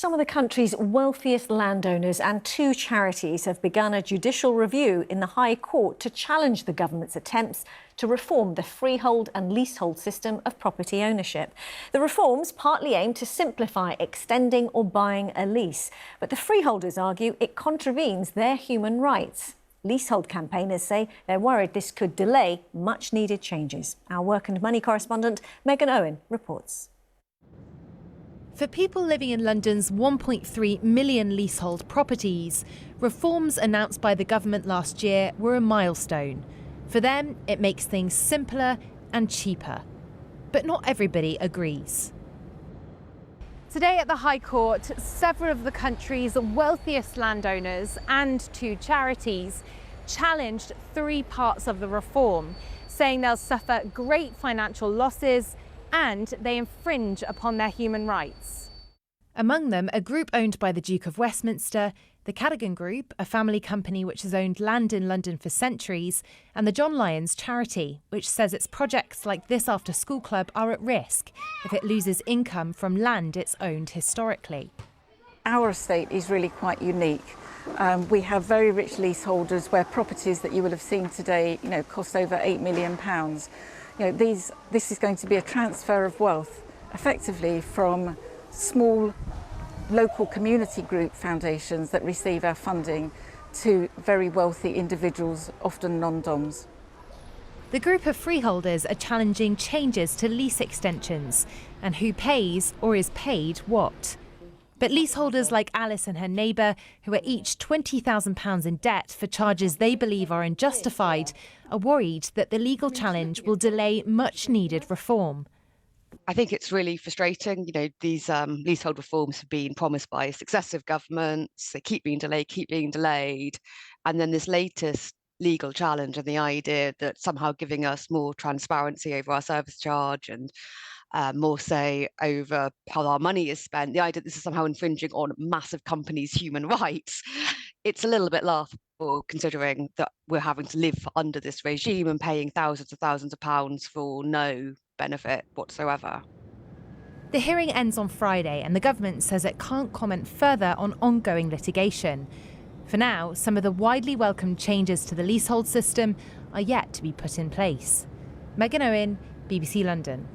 Some of the country's wealthiest landowners and two charities have begun a judicial review in the High Court to challenge the government's attempts to reform the freehold and leasehold system of property ownership. The reforms partly aim to simplify extending or buying a lease, but the freeholders argue it contravenes their human rights. Leasehold campaigners say they're worried this could delay much-needed changes. Our Work and Money correspondent Megan Owen reports. For people living in London's 1.3 million leasehold properties, reforms announced by the government last year were a milestone. For them, it makes things simpler and cheaper. But not everybody agrees. Today at the High Court, several of the country's wealthiest landowners and two charities challenged three parts of the reform, saying they'll suffer great financial losses and they infringe upon their human rights. Among them, a group owned by the Duke of Westminster, the Cadogan Group, a family company which has owned land in London for centuries, and the John Lyons charity, which says its projects like this after-school club are at risk if it loses income from land it's owned historically. Our estate is really quite unique. We have very rich leaseholders where properties that you will have seen today, cost over £8 million. This is going to be a transfer of wealth, effectively from small local community group foundations that receive our funding to very wealthy individuals, often non-doms. The group of freeholders are challenging changes to lease extensions and who pays or is paid what. But leaseholders like Alice and her neighbour, who are each £20,000 in debt for charges they believe are unjustified, are worried that the legal challenge will delay much-needed reform. I think it's really frustrating. These leasehold reforms have been promised by successive governments. They keep being delayed. And then this latest legal challenge and the idea that somehow giving us more transparency over our service charge and more say over how our money is spent, the idea that this is somehow infringing on massive companies' human rights, it's a little bit laughable considering that we're having to live under this regime and paying thousands of pounds for no benefit whatsoever. The hearing ends on Friday and the government says it can't comment further on ongoing litigation. For now, some of the widely welcomed changes to the leasehold system are yet to be put in place. Megan Owen, BBC London.